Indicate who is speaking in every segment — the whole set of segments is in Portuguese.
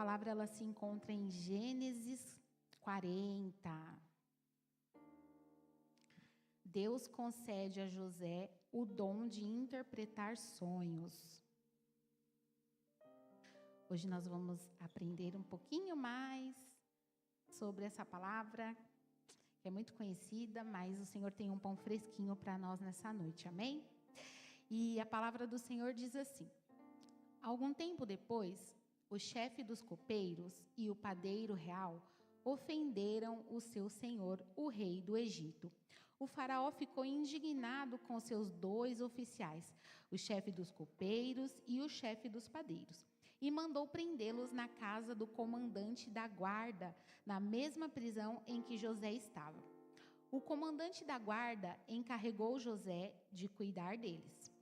Speaker 1: palavra ela se encontra em Gênesis 40. Deus concede a José o dom de interpretar sonhos. Hoje nós vamos aprender um pouquinho mais sobre essa palavra, que é muito conhecida, mas o Senhor tem um pão fresquinho para nós nessa noite, amém? E a palavra do Senhor diz assim: algum tempo depois, o chefe dos copeiros e o padeiro real ofenderam o seu senhor, o rei do Egito. O faraó ficou indignado com seus 2 oficiais, o chefe dos copeiros e o chefe dos padeiros, e mandou prendê-los na casa do comandante da guarda, na mesma prisão em que José estava. O comandante da guarda encarregou José de cuidar deles.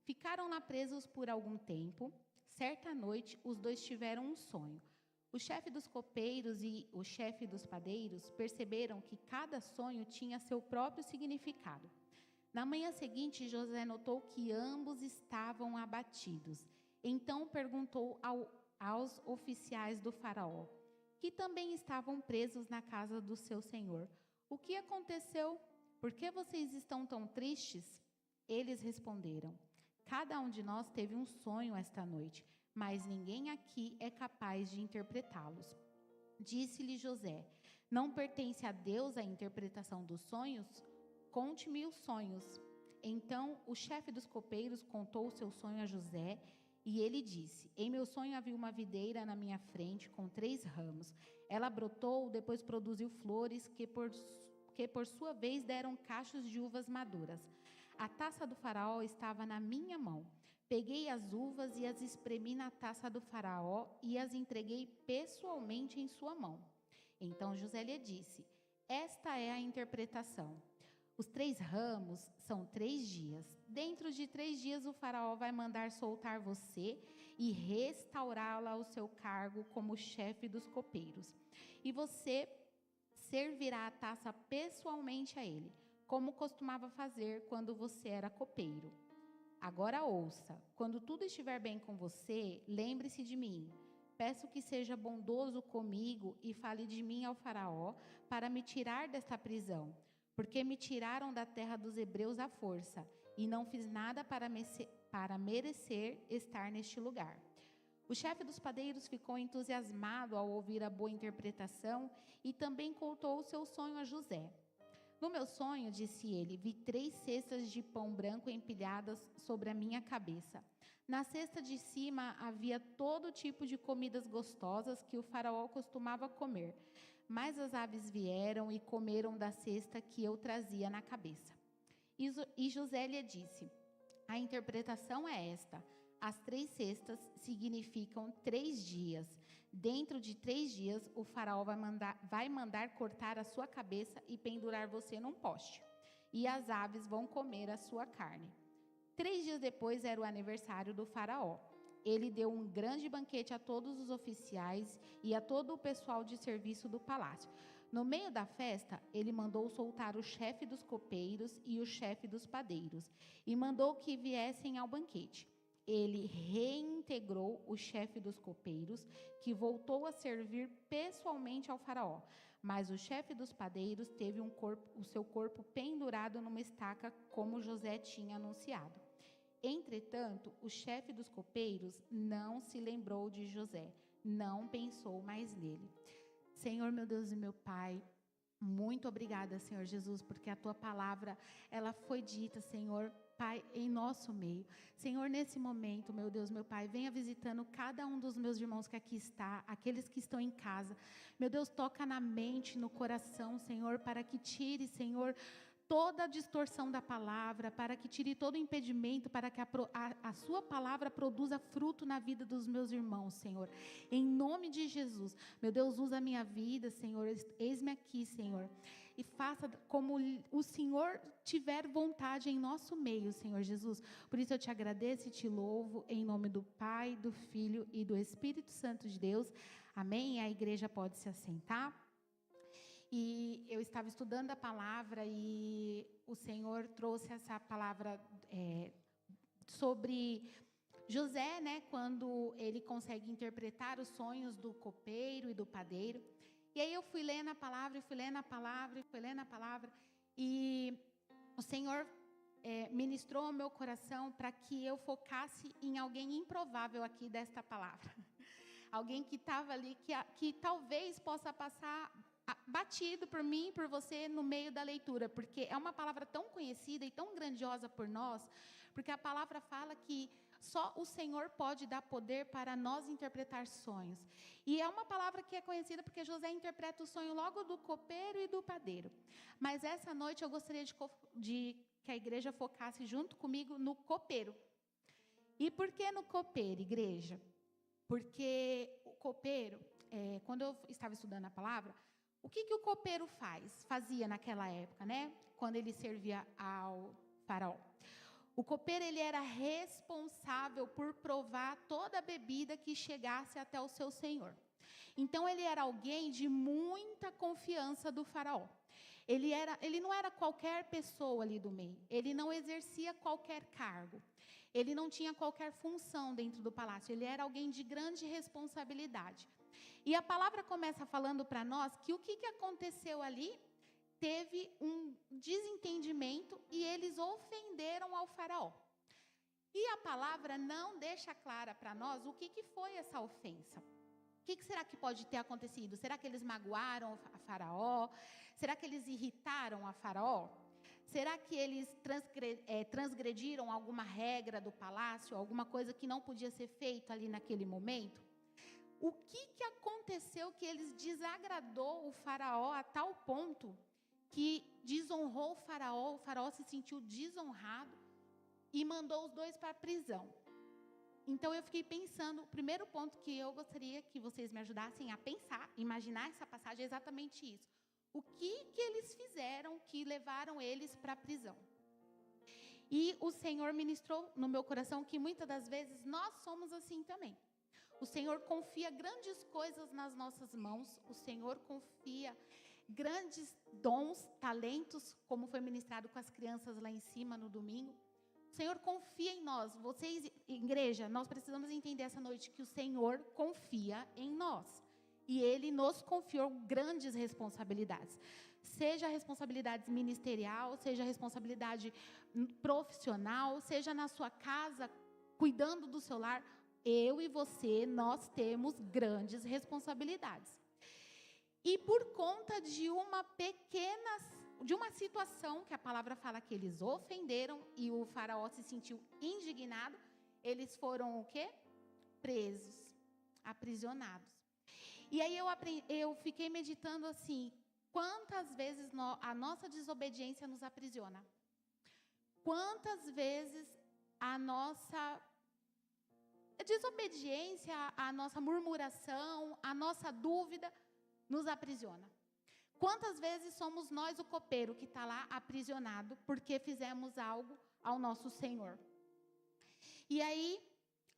Speaker 1: Ficaram lá presos por algum tempo. Certa noite, os 2 tiveram um sonho. O chefe dos copeiros e o chefe dos padeiros perceberam que cada sonho tinha seu próprio significado. Na manhã seguinte, José notou que ambos estavam abatidos. Então perguntou aos oficiais do faraó, que também estavam presos na casa do seu senhor: o que aconteceu? Por que vocês estão tão tristes? Eles responderam: cada um de nós teve um sonho esta noite, mas ninguém aqui é capaz de interpretá-los. Disse-lhe José: não pertence a Deus a interpretação dos sonhos? Conte-me os sonhos. Então o chefe dos copeiros contou o seu sonho a José, e ele disse: em meu sonho havia uma videira na minha frente com 3 ramos. Ela brotou, depois produziu flores que por sua vez deram cachos de uvas maduras. A taça do faraó estava na minha mão. Peguei as uvas e as espremi na taça do faraó e as entreguei pessoalmente em sua mão. Então José lhe disse: esta é a interpretação. Os 3 ramos são 3 dias. Dentro de 3 dias o faraó vai mandar soltar você e restaurá-la ao seu cargo como chefe dos copeiros. E você servirá a taça pessoalmente a ele, como costumava fazer quando você era copeiro. Agora ouça: quando tudo estiver bem com você, lembre-se de mim. Peço que seja bondoso comigo e fale de mim ao faraó para me tirar desta prisão, porque me tiraram da terra dos hebreus à força e não fiz nada para merecer estar neste lugar. O chefe dos padeiros ficou entusiasmado ao ouvir a boa interpretação e também contou o seu sonho a José. No meu sonho, disse ele, vi 3 cestas de pão branco empilhadas sobre a minha cabeça. Na cesta de cima havia todo tipo de comidas gostosas que o faraó costumava comer. Mas as aves vieram e comeram da cesta que eu trazia na cabeça. E José lhe disse: a interpretação é esta: as 3 cestas significam 3 dias. Dentro de 3 dias, o faraó vai mandar cortar a sua cabeça e pendurar você num poste. E as aves vão comer a sua carne. 3 dias depois era o aniversário do faraó. Ele deu um grande banquete a todos os oficiais e a todo o pessoal de serviço do palácio. No meio da festa, ele mandou soltar o chefe dos copeiros e o chefe dos padeiros, e mandou que viessem ao banquete. Ele reintegrou o chefe dos copeiros, que voltou a servir pessoalmente ao faraó. Mas o chefe dos padeiros teve o seu corpo pendurado numa estaca, como José tinha anunciado. Entretanto, o chefe dos copeiros não se lembrou de José, não pensou mais nele. Senhor, meu Deus e meu Pai, muito obrigada, Senhor Jesus, porque a Tua palavra, ela foi dita, Senhor, Pai, em nosso meio. Senhor, nesse momento, meu Deus, meu Pai, venha visitando cada um dos meus irmãos que aqui está, aqueles que estão em casa. Meu Deus, toca na mente, no coração, Senhor, para que tire, Senhor, toda a distorção da palavra, para que tire todo o impedimento, para que a sua palavra produza fruto na vida dos meus irmãos, Senhor. Em nome de Jesus, meu Deus, usa a minha vida, Senhor, eis-me aqui, Senhor, e faça como o Senhor tiver vontade em nosso meio, Senhor Jesus. Por isso eu te agradeço e te louvo, em nome do Pai, do Filho e do Espírito Santo de Deus. Amém? E a igreja pode se assentar. E eu estava estudando a palavra e o Senhor trouxe essa palavra sobre José, né, quando ele consegue interpretar os sonhos do copeiro e do padeiro. E aí eu fui lendo a palavra, e o Senhor ministrou ao meu coração para que eu focasse em alguém improvável aqui desta palavra. Alguém que estava ali, que talvez possa passar batido por mim e por você no meio da leitura, porque é uma palavra tão conhecida e tão grandiosa por nós, porque a palavra fala que só o Senhor pode dar poder para nós interpretar sonhos. E é uma palavra que é conhecida porque José interpreta o sonho logo do copeiro e do padeiro. Mas essa noite eu gostaria de que a igreja focasse junto comigo no copeiro. E por que no copeiro, igreja? Porque o copeiro, quando eu estava estudando a palavra, o que o copeiro fazia naquela época, né? Quando ele servia ao faraó. O copeiro, ele era responsável por provar toda a bebida que chegasse até o seu senhor. Então, ele era alguém de muita confiança do faraó. Ele não era qualquer pessoa ali do meio. Ele não exercia qualquer cargo. Ele não tinha qualquer função dentro do palácio. Ele era alguém de grande responsabilidade. E a palavra começa falando para nós que o que aconteceu ali? Teve um desentendimento e eles ofenderam ao faraó. E a palavra não deixa clara para nós o que foi essa ofensa. O que será que pode ter acontecido? Será que eles magoaram a faraó? Será que eles irritaram a faraó? Será que eles transgrediram alguma regra do palácio? Alguma coisa que não podia ser feita ali naquele momento? O que aconteceu que eles desagradou o faraó a tal ponto que desonrou o faraó se sentiu desonrado e mandou os dois para a prisão. Então eu fiquei pensando, o primeiro ponto que eu gostaria que vocês me ajudassem a pensar, imaginar essa passagem é exatamente isso. O que eles fizeram que levaram eles para a prisão? E o Senhor ministrou no meu coração que muitas das vezes nós somos assim também. O Senhor confia grandes coisas nas nossas mãos, o Senhor confia grandes dons, talentos, como foi ministrado com as crianças lá em cima no domingo. O Senhor confia em nós. Vocês, igreja, nós precisamos entender essa noite que o Senhor confia em nós. E Ele nos confiou grandes responsabilidades. Seja responsabilidade ministerial, seja responsabilidade profissional, seja na sua casa, cuidando do seu lar. Eu e você, nós temos grandes responsabilidades. E por conta de uma situação que a palavra fala que eles ofenderam e o faraó se sentiu indignado, eles foram o quê? Presos, aprisionados. E aí eu fiquei meditando assim, quantas vezes a nossa desobediência nos aprisiona? Quantas vezes a nossa desobediência, a nossa murmuração, a nossa dúvida nos aprisiona. Quantas vezes somos nós o copeiro que está lá aprisionado porque fizemos algo ao nosso Senhor? E aí,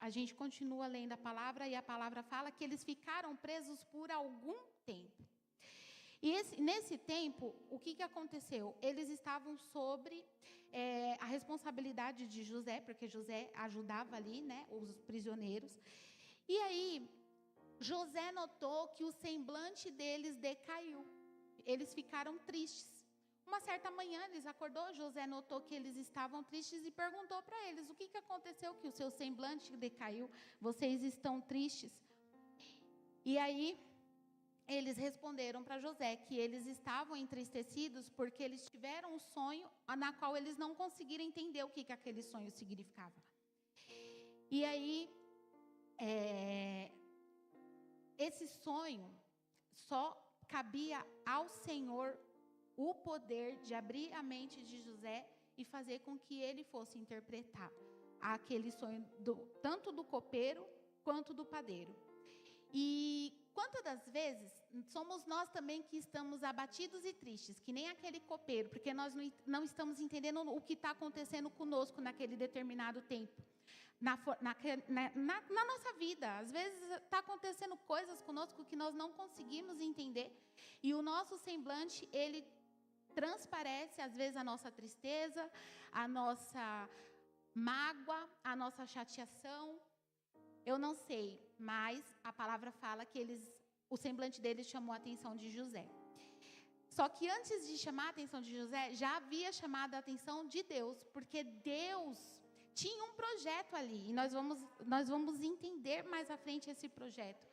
Speaker 1: a gente continua lendo a palavra e a palavra fala que eles ficaram presos por algum tempo. E nesse tempo, o que aconteceu? Eles estavam sobre a responsabilidade de José, porque José ajudava ali, né, os prisioneiros. E aí, José notou que o semblante deles decaiu. Eles ficaram tristes. Uma certa manhã, eles acordou, José notou que eles estavam tristes e perguntou para eles, o que aconteceu que o seu semblante decaiu? Vocês estão tristes? E aí, eles responderam para José que eles estavam entristecidos porque eles tiveram um sonho na qual eles não conseguiram entender o que aquele sonho significava. E aí, esse sonho só cabia ao Senhor o poder de abrir a mente de José e fazer com que ele fosse interpretar aquele sonho tanto do copeiro quanto do padeiro. E quantas das vezes somos nós também que estamos abatidos e tristes, que nem aquele copeiro, porque nós não estamos entendendo o que está acontecendo conosco naquele determinado tempo. Na nossa vida, às vezes está acontecendo coisas conosco que nós não conseguimos entender, e o nosso semblante, ele transparece às vezes a nossa tristeza, a nossa mágoa, a nossa chateação. Eu não sei, mas a palavra fala que o semblante deles chamou a atenção de José. Só que antes de chamar a atenção de José, já havia chamado a atenção de Deus, porque Deus tinha um projeto ali, e nós vamos entender mais à frente esse projeto.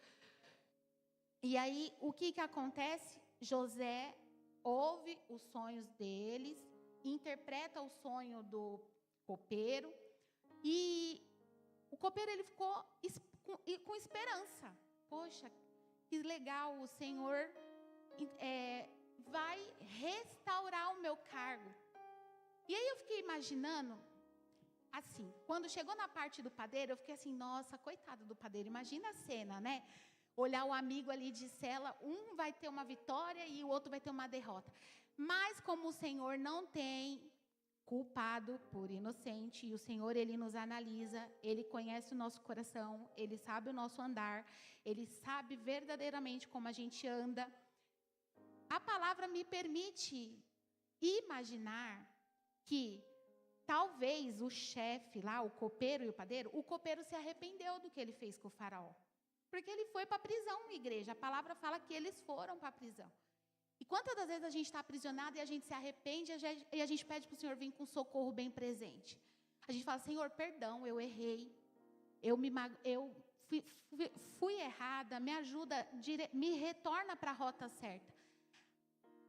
Speaker 1: E aí, o que acontece? José ouve os sonhos deles, interpreta o sonho do copeiro, e o copeiro ele ficou com esperança. Poxa, que legal, o Senhor vai restaurar o meu cargo. E aí eu fiquei imaginando, assim, quando chegou na parte do padeiro, eu fiquei assim, nossa, coitado do padeiro, imagina a cena, né? Olhar o amigo ali de cela, um vai ter uma vitória e o outro vai ter uma derrota. Mas como o Senhor não tem culpado por inocente, e o Senhor, Ele nos analisa, Ele conhece o nosso coração, Ele sabe o nosso andar, Ele sabe verdadeiramente como a gente anda. A palavra me permite imaginar que talvez o chefe lá, o copeiro e o padeiro, o copeiro se arrependeu do que ele fez com o faraó. Porque ele foi para a prisão, igreja. A palavra fala que eles foram para a prisão. E quantas das vezes a gente está aprisionado e a gente se arrepende e a gente pede para o Senhor vir com socorro bem presente? A gente fala, Senhor, perdão, eu errei. Eu fui errada, me ajuda, me retorna para a rota certa.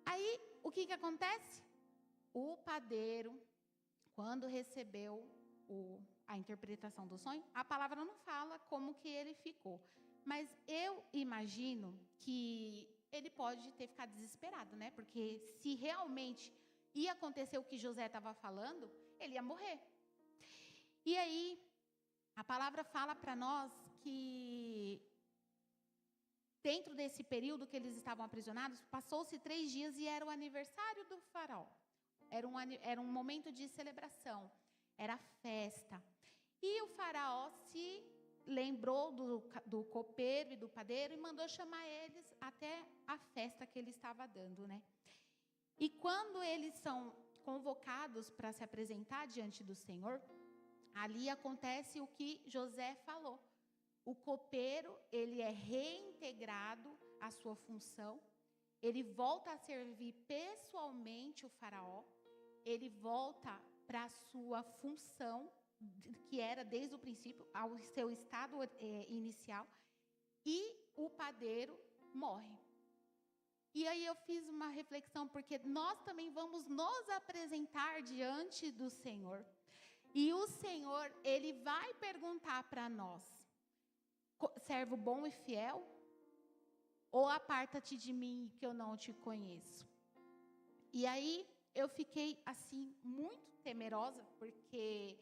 Speaker 1: Aí, o que acontece? O padeiro, quando recebeu a interpretação do sonho, a palavra não fala como que ele ficou. Mas eu imagino que ele pode ter ficado desesperado, né? Porque se realmente ia acontecer o que José estava falando, ele ia morrer. E aí, a palavra fala para nós que dentro desse período que eles estavam aprisionados, passou-se 3 dias e era o aniversário do faraó. Era um momento de celebração, era festa. E o faraó se lembrou do copeiro e do padeiro e mandou chamar eles até a festa que ele estava dando, né? E quando eles são convocados para se apresentar diante do Senhor, ali acontece o que José falou. O copeiro, ele é reintegrado à sua função, ele volta a servir pessoalmente o faraó, ele volta para a sua função, que era desde o princípio, ao seu estado inicial, e o padeiro morre. E aí eu fiz uma reflexão, porque nós também vamos nos apresentar diante do Senhor. E o Senhor, Ele vai perguntar para nós, servo bom e fiel? Ou aparta-te de mim que eu não te conheço? E aí eu fiquei assim muito temerosa, porque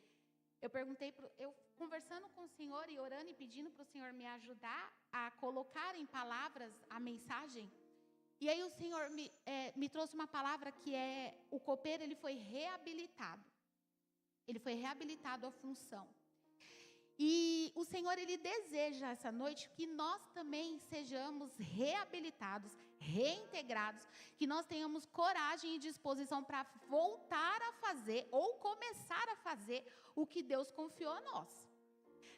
Speaker 1: eu conversando com o Senhor e orando e pedindo para o Senhor me ajudar a colocar em palavras a mensagem. E aí o Senhor me trouxe uma palavra que o copeiro, ele foi reabilitado. Ele foi reabilitado à função. E o Senhor, Ele deseja essa noite que nós também sejamos reabilitados, reintegrados, que nós tenhamos coragem e disposição para voltar a fazer ou começar a fazer o que Deus confiou a nós.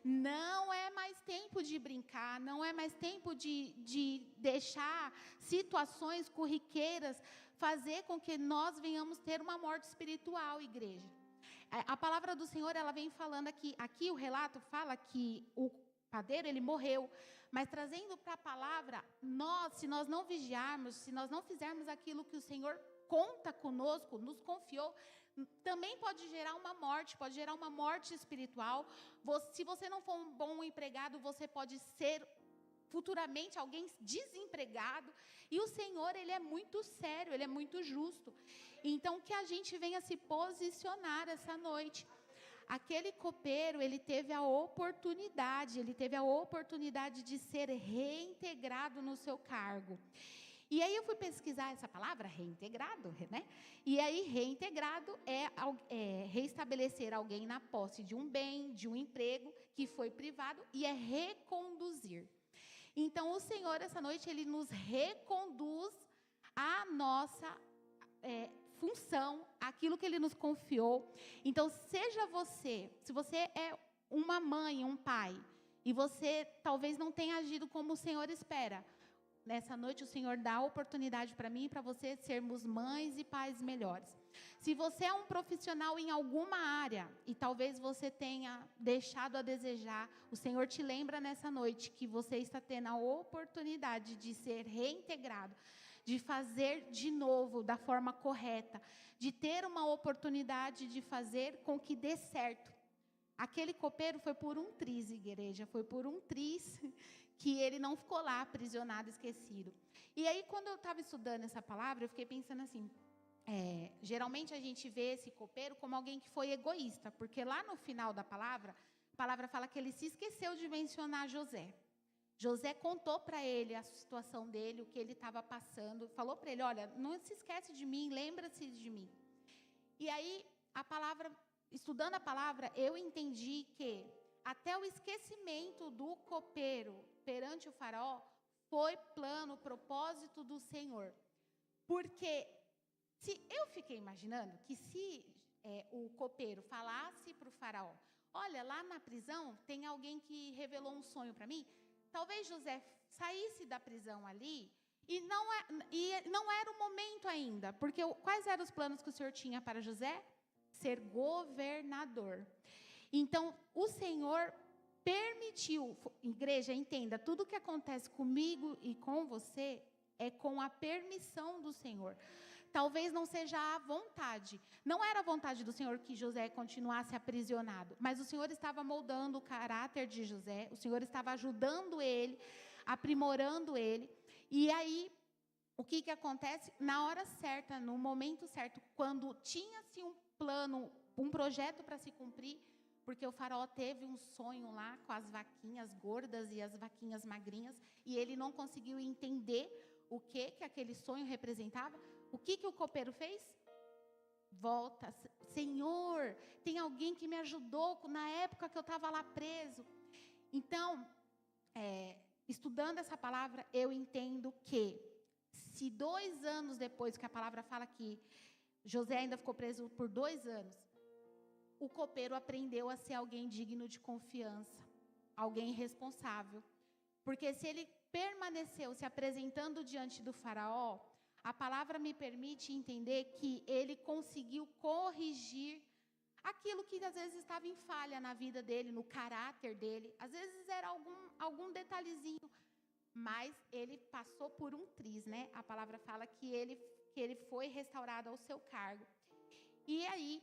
Speaker 1: Não é mais tempo de brincar, não é mais tempo de deixar situações corriqueiras fazer com que nós venhamos ter uma morte espiritual, igreja. A palavra do Senhor, ela vem falando aqui o relato fala que o padeiro, ele morreu, mas trazendo para a palavra, se nós não vigiarmos, se nós não fizermos aquilo que o Senhor conta conosco, nos confiou, também pode gerar uma morte espiritual. Se você não for um bom empregado, você pode ser futuramente alguém desempregado. E o Senhor, Ele é muito sério, Ele é muito justo. Então, que a gente venha se posicionar essa noite. Aquele copeiro, ele teve a oportunidade de ser reintegrado no seu cargo. E aí eu fui pesquisar essa palavra, reintegrado, né? E aí reintegrado é restabelecer alguém na posse de um bem, de um emprego que foi privado, e é reconduzir. Então o Senhor, essa noite, Ele nos reconduz à nossa função, aquilo que Ele nos confiou. Então, seja você, se você é uma mãe, um pai, e você talvez não tenha agido como o Senhor espera, nessa noite o Senhor dá a oportunidade para mim e para você sermos mães e pais melhores. Se você é um profissional em alguma área e talvez você tenha deixado a desejar, o Senhor te lembra nessa noite que você está tendo a oportunidade de ser reintegrado, de fazer de novo da forma correta, de ter uma oportunidade de fazer com que dê certo. Aquele copeiro foi por um triz, igreja, foi por um triz que ele não ficou lá aprisionado, esquecido. E aí, quando eu estava estudando essa palavra, eu fiquei pensando assim, geralmente a gente vê esse copeiro como alguém que foi egoísta, porque lá no final da palavra, a palavra fala que ele se esqueceu de mencionar José. José contou para ele a situação dele, o que ele estava passando, falou para ele, olha, não se esquece de mim, lembra-se de mim. E aí, estudando a palavra, eu entendi que até o esquecimento do copeiro perante o faraó foi plano, propósito do Senhor. Porque se eu fiquei imaginando que se o copeiro falasse para o faraó, olha, lá na prisão tem alguém que revelou um sonho para mim, talvez José saísse da prisão ali e não era o momento ainda, porque quais eram os planos que o Senhor tinha para José? Ser governador. Então, o Senhor permitiu, igreja, entenda, tudo que acontece comigo e com você é com a permissão do Senhor. Talvez não seja a vontade. Não era a vontade do Senhor que José continuasse aprisionado, mas o Senhor estava moldando o caráter de José, o Senhor estava ajudando ele, aprimorando ele. E aí, o que acontece? Na hora certa, no momento certo, quando tinha-se um plano, um projeto para se cumprir, porque o faraó teve um sonho lá com as vaquinhas gordas e as vaquinhas magrinhas, e ele não conseguiu entender o que aquele sonho representava. O que o copeiro fez? Volta, Senhor, tem alguém que me ajudou na época que eu estava lá preso. Então, estudando essa palavra, eu entendo que se 2 anos depois, que a palavra fala que José ainda ficou preso por 2 anos, o copeiro aprendeu a ser alguém digno de confiança, alguém responsável. Porque se ele permaneceu se apresentando diante do faraó, a palavra me permite entender que ele conseguiu corrigir aquilo que às vezes estava em falha na vida dele, no caráter dele. Às vezes era algum detalhezinho, mas ele passou por um triz, né? A palavra fala que ele foi restaurado ao seu cargo. E aí,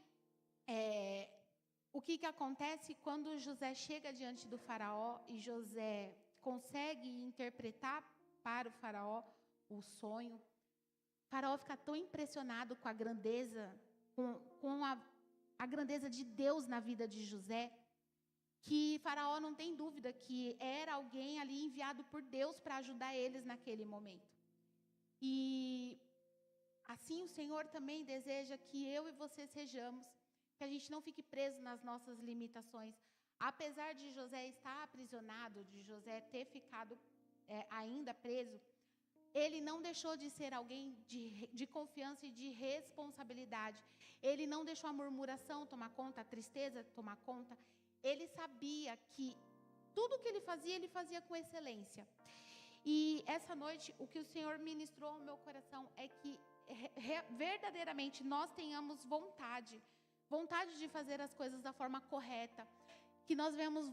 Speaker 1: o que acontece quando José chega diante do faraó e José consegue interpretar para o faraó o sonho? O faraó fica tão impressionado com a grandeza, com a grandeza de Deus na vida de José, que faraó não tem dúvida que era alguém ali enviado por Deus para ajudar eles naquele momento. E assim o Senhor também deseja que eu e você sejamos, que a gente não fique preso nas nossas limitações. Apesar de José estar aprisionado, de José ter ficado ainda preso, ele não deixou de ser alguém de confiança e de responsabilidade. Ele não deixou a murmuração tomar conta, a tristeza tomar conta. Ele sabia que tudo que ele fazia com excelência. E essa noite, o que o Senhor ministrou ao meu coração é que verdadeiramente nós tenhamos vontade de fazer as coisas da forma correta, que nós venhamos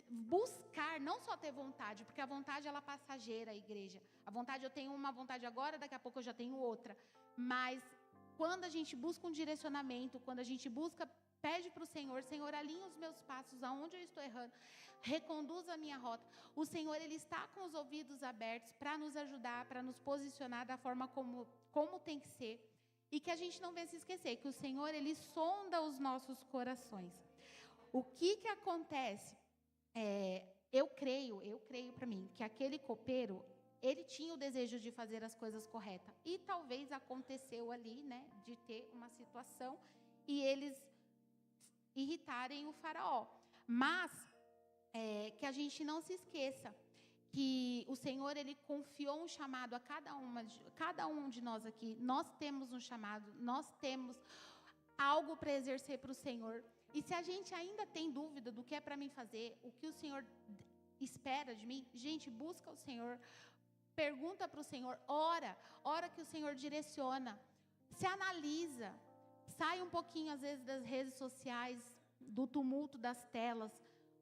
Speaker 1: buscar, não só ter vontade, porque a vontade ela é passageira, a igreja. A vontade, eu tenho uma vontade agora, daqui a pouco eu já tenho outra. Mas quando a gente busca um direcionamento, quando a gente pede para o Senhor, Senhor, alinha os meus passos, aonde eu estou errando, reconduz a minha rota. O Senhor, Ele está com os ouvidos abertos para nos ajudar, para nos posicionar da forma como tem que ser. E que a gente não venha se esquecer que o Senhor, Ele sonda os nossos corações. O que acontece? Eu creio para mim, que aquele copeiro, ele tinha o desejo de fazer as coisas corretas. E talvez aconteceu ali, né, de ter uma situação e eles irritarem o faraó. Mas que a gente não se esqueça que o Senhor, Ele confiou um chamado a cada um de nós aqui. Nós temos um chamado, nós temos algo para exercer para o Senhor. E se a gente ainda tem dúvida do que é para mim fazer, o que o Senhor espera de mim, gente, busca o Senhor, pergunta para o Senhor, ora que o Senhor direciona, se analisa, sai um pouquinho às vezes das redes sociais, do tumulto das telas,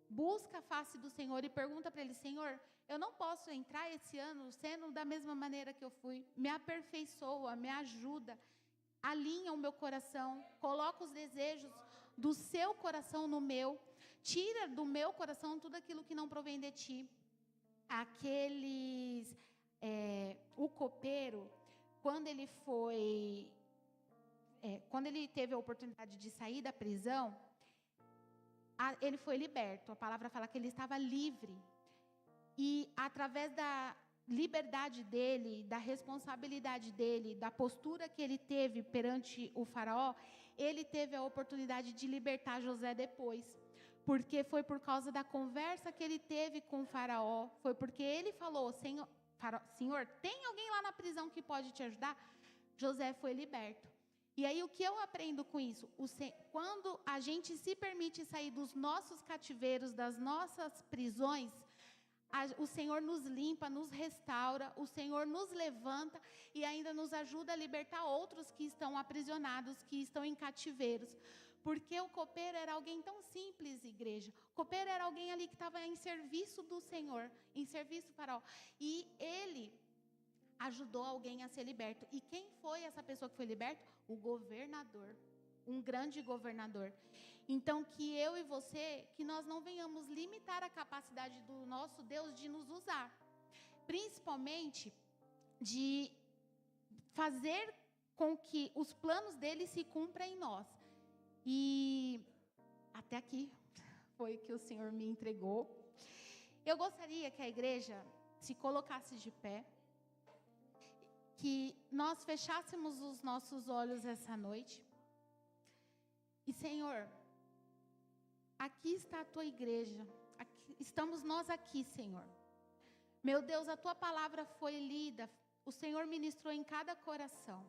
Speaker 1: busca a face do Senhor e pergunta para Ele: Senhor, eu não posso entrar esse ano sendo da mesma maneira que eu fui, me aperfeiçoa, me ajuda, alinha o meu coração, coloca os desejos do seu coração no meu, tira do meu coração tudo aquilo que não provém de ti. O copeiro, quando ele teve a oportunidade de sair da prisão, ele foi liberto. A palavra fala que ele estava livre. E através da liberdade dele, da responsabilidade dele, da postura que ele teve perante o faraó, ele teve a oportunidade de libertar José depois. Porque foi por causa da conversa que ele teve com o faraó, foi porque ele falou: Senhor, tem alguém lá na prisão que pode te ajudar? José foi liberto. E aí o que eu aprendo com isso? Quando a gente se permite sair dos nossos cativeiros, das nossas prisões, o Senhor nos limpa, nos restaura, o Senhor nos levanta e ainda nos ajuda a libertar outros que estão aprisionados, que estão em cativeiros. Porque o copeiro era alguém tão simples, igreja. O copeiro era alguém ali que estava em serviço do Senhor, em serviço do faraó. E ele ajudou alguém a ser liberto. E quem foi essa pessoa que foi liberta? O governador, um grande governador. Então, que eu e você, que nós não venhamos limitar a capacidade do nosso Deus de nos usar. Principalmente de fazer com que os planos dele se cumpram em nós. E até aqui foi que o Senhor me entregou. Eu gostaria que a igreja se colocasse de pé, que nós fechássemos os nossos olhos essa noite. E Senhor, aqui está a tua igreja, estamos nós aqui, Senhor. Meu Deus, a tua palavra foi lida, o Senhor ministrou em cada coração.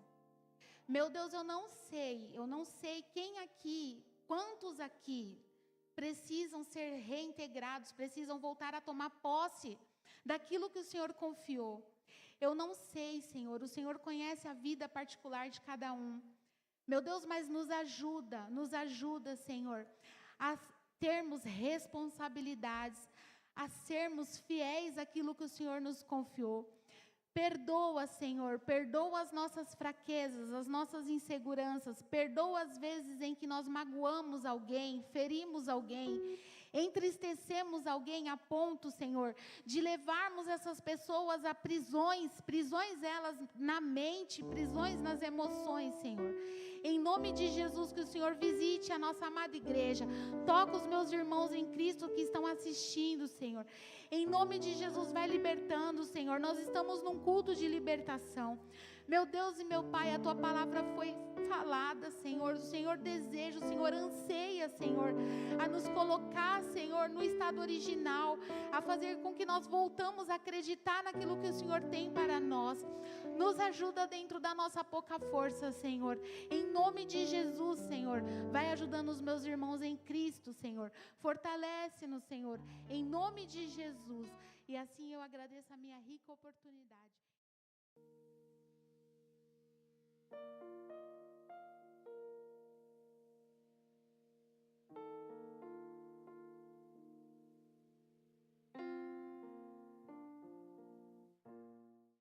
Speaker 1: Meu Deus, eu não sei quem aqui, quantos aqui precisam ser reintegrados, precisam voltar a tomar posse daquilo que o Senhor confiou. Eu não sei, Senhor, o Senhor conhece a vida particular de cada um. Meu Deus, mas nos ajuda, Senhor, a termos responsabilidades, a sermos fiéis àquilo que o Senhor nos confiou. Perdoa, Senhor, perdoa as nossas fraquezas, as nossas inseguranças, perdoa as vezes em que nós magoamos alguém, ferimos alguém, entristecemos alguém a ponto, Senhor, de levarmos essas pessoas a prisões elas na mente, prisões nas emoções, Senhor. Em nome de Jesus, que o Senhor visite a nossa amada igreja, toca os meus irmãos em Cristo que estão assistindo, Senhor. Em nome de Jesus, vai libertando, Senhor. Nós estamos num culto de libertação. Meu Deus e meu Pai, a tua palavra foi falada, Senhor. O Senhor deseja, o Senhor anseia, Senhor, a nos colocar, Senhor, no estado original, a fazer com que nós voltamos a acreditar naquilo que o Senhor tem para nós. Nos ajuda dentro da nossa pouca força, Senhor. Em nome de Jesus, Senhor, vai ajudando os meus irmãos em Cristo, Senhor. Fortalece-nos, Senhor, em nome de Jesus. E assim eu agradeço a minha rica oportunidade.